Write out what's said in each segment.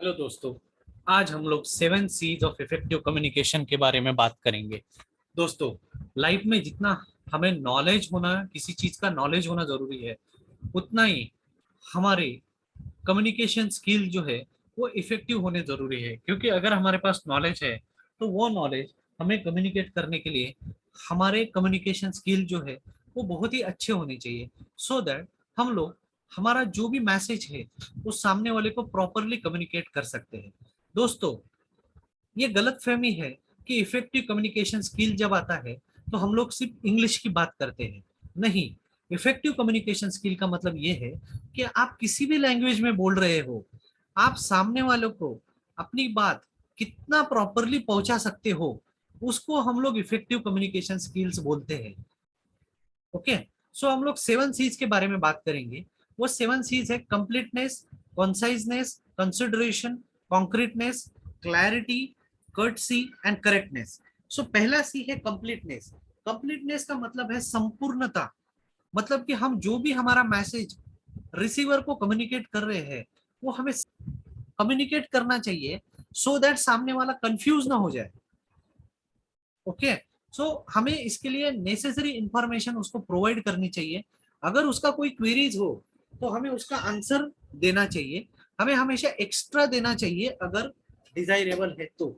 Hello दोस्तों। आज हम लोग 7 C's ऑफ इफेक्टिव कम्युनिकेशन के बारे में बात करेंगे। दोस्तों, लाइफ में जितना हमें नॉलेज होना, किसी चीज का नॉलेज होना जरूरी है, उतना ही हमारे कम्युनिकेशन स्किल जो है वो इफेक्टिव होने जरूरी है। क्योंकि अगर हमारे पास नॉलेज है तो वो नॉलेज हमें कम्युनिकेट करने के लिए, हमारे कम्युनिकेशन स्किल जो है वो बहुत ही अच्छे होने चाहिए, सो दैट हम लोग हमारा जो भी मैसेज है वो सामने वाले को प्रॉपरली कम्युनिकेट कर सकते हैं। दोस्तों, ये गलत फहमी है कि इफेक्टिव कम्युनिकेशन स्किल जब आता है तो हम लोग सिर्फ इंग्लिश की बात करते हैं। नहीं, इफेक्टिव कम्युनिकेशन स्किल का मतलब ये है कि आप किसी भी लैंग्वेज में बोल रहे हो, आप सामने वालों को अपनी बात कितना प्रॉपरली पहुंचा सकते हो, उसको हम लोग इफेक्टिव कम्युनिकेशन स्किल्स बोलते हैं। ओके, सो हम लोग 7 C's के बारे में बात करेंगे। वो 7 C's है: completeness, conciseness, consideration, concreteness, clarity, courtesy and correctness. So पहला सी है कंप्लीटनेस। कंप्लीटनेस का मतलब है संपूर्णता। मतलब कि हम जो भी हमारा मैसेज रिसीवर को कम्युनिकेट कर रहे हैं वो हमें कम्युनिकेट करना चाहिए, सो दैट सामने वाला कंफ्यूज ना हो जाए। ओके, सो हमें इसके लिए नेसेसरी इंफॉर्मेशन उसको प्रोवाइड करनी चाहिए। अगर उसका कोई क्वेरीज हो तो हमें उसका आंसर देना चाहिए। हमें हमेशा एक्स्ट्रा देना चाहिए अगर डिजायरेबल है तो।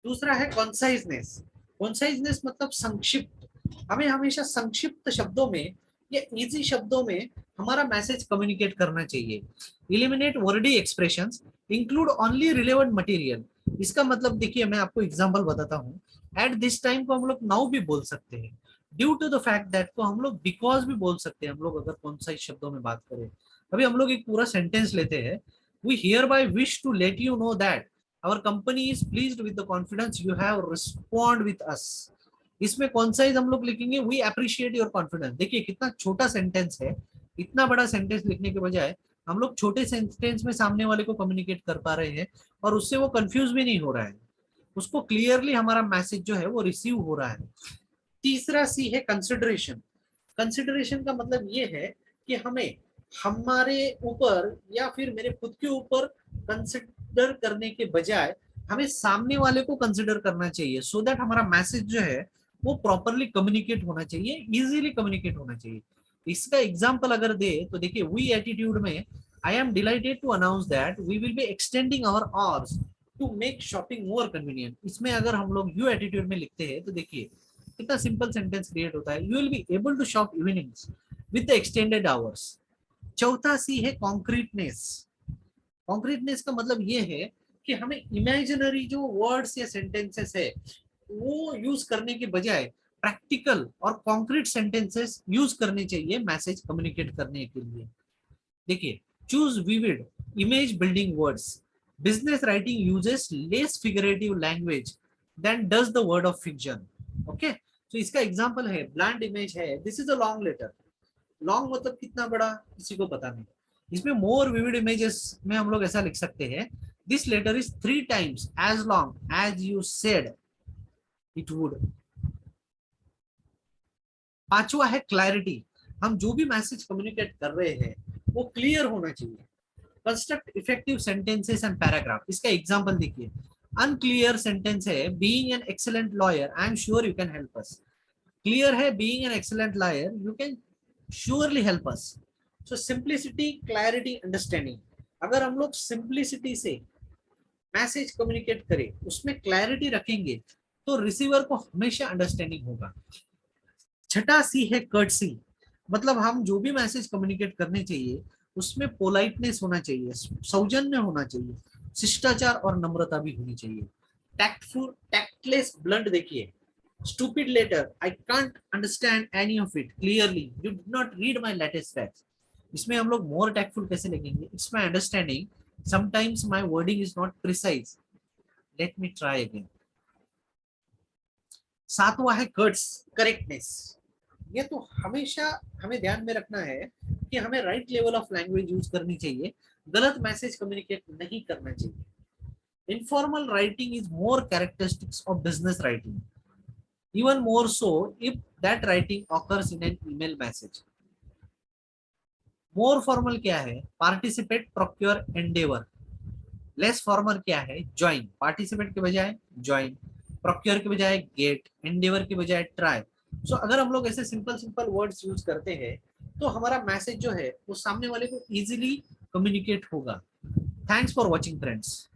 दूसरा है कॉन्साइजनेस। कॉन्साइजनेस मतलब संक्षिप्त। हमें हमेशा संक्षिप्त शब्दों में या इजी शब्दों में हमारा मैसेज कम्युनिकेट करना चाहिए। Eliminate Verde expressions, include only relevant material. इसका मतलब देखिए, मैं आपको एग्जांपल बताता हूँ। एट दिस टाइम को हम लोग नाउ भी बोल सकते हैं, due to the fact that को हम लोग बिकॉज भी बोल सकते हैं। हम लोग अगर कॉन्साइज शब्दों में बात करें, अभी हम लोग एक पूरा सेंटेंस लेते हैं: we hereby wish to let you know that our company is pleased with the confidence you have respond with us। इसमें कौन सा हम लोग लिखेंगे? We appreciate your confidence. देखिए कितना छोटा सेंटेंस है। इतना बड़ा सेंटेंस लिखने के बजाय हम लोग छोटे सेंटेंस में सामने वाले को कम्युनिकेट कर पा रहे हैं, और उससे वो कंफ्यूज भी नहीं हो रहा है। उसको क्लियरली हमारा मैसेज जो है वो रिसीव हो रहा है। तीसरा सी है कंसिडरेशन। कंसिडरेशन का मतलब ये है कि हमें हमारे ऊपर या फिर मेरे खुद के ऊपर कंसिडर करने के बजाय हमें सामने वाले को कंसिडर करना चाहिए, सो दैट हमारा मैसेज जो है वो प्रॉपरली कम्युनिकेट होना चाहिए, इजीली कम्युनिकेट होना चाहिए। इसका एग्जांपल अगर दे तो देखिए, वी एटीट्यूड में I am delighted to announce that we will be extending our hours to make shopping more convenient. इसमें अगर हम लोग यू एटीट्यूड में लिखते हैं तो देखिए कितना सिंपल सेंटेंस क्रिएट होता है: you will be able to shop evenings with the extended hours. चौथा सी है कॉन्क्रीटनेस। कॉन्क्रीटनेस का मतलब ये है कि हमें इमेजिनरी जो वर्ड्स या सेंटेंसेस है वो यूज करने के बजाय प्रैक्टिकल और कॉन्क्रीट सेंटेंसेस यूज करने चाहिए मैसेज कम्युनिकेट करने के लिए। देखिए, choose vivid image building words. Business writing uses less figurative language than does the word of fiction. Okay, तो इसका एग्जांपल है, ब्लैंड इमेज है, this is a long letter. Long मतलब कितना बड़ा, किसी को पता नहीं। इसमें मोर विविड इमेजेस में हम लोग ऐसा लिख सकते हैं: this letter is 3 times as long as you said it would. पांचवा है क्लैरिटी। हम जो भी मैसेज कम्युनिकेट कर रहे हैं वो क्लियर होना चाहिए। Construct effective sentences and paragraph. इसका एग्जांपल देखिए, अनक्लियर सेंटेंस है: being an excellent lawyer I am sure you can help us. Clear है: being an excellent lawyer you can surely help us. So simplicity, clarity, understanding. अगर हम लोग simplicity से message communicate करें, उसमें clarity रखेंगे, तो रिसीवर को हमेशा अंडरस्टैंडिंग होगा। छठा सी है कर्टसी। मतलब हम जो भी मैसेज कम्युनिकेट करने चाहिए उसमें पोलाइटनेस होना चाहिए, सौजन्य होना चाहिए, शिष्टाचार और नम्रता भी होनी चाहिए। Tactful, tactless, blunt. देखिए, stupid letter, I can't understand any of it clearly, you did not read my latest facts. इसमें हम लोग मोर टैक्टफुल कैसे लिखेंगे? It's my understanding sometimes my wording is not precise, let me try again. सातवां है कर्ट्स, correctness. ये तो हमेशा हमें ध्यान में रखना है कि हमें right level of language use करनी चाहिए, गलत मैसेज कम्युनिकेट नहीं करना चाहिए। Informal writing is more characteristics of business writing, even more so if that writing occurs in an email message. More formal क्या है? Participate, procure, Endeavour. Less farmer क्या है, ज्वाइन, पार्टिसिपेट के बजाय ज्वाइन, प्रोक्योर के बजाय गेट, एंडेवर के बजाय ट्राई। सो अगर हम लोग ऐसे सिंपल सिंपल वर्ड्स यूज करते हैं तो हमारा मैसेज जो है वो सामने वाले को इजीली कम्युनिकेट होगा। Thanks for watching friends.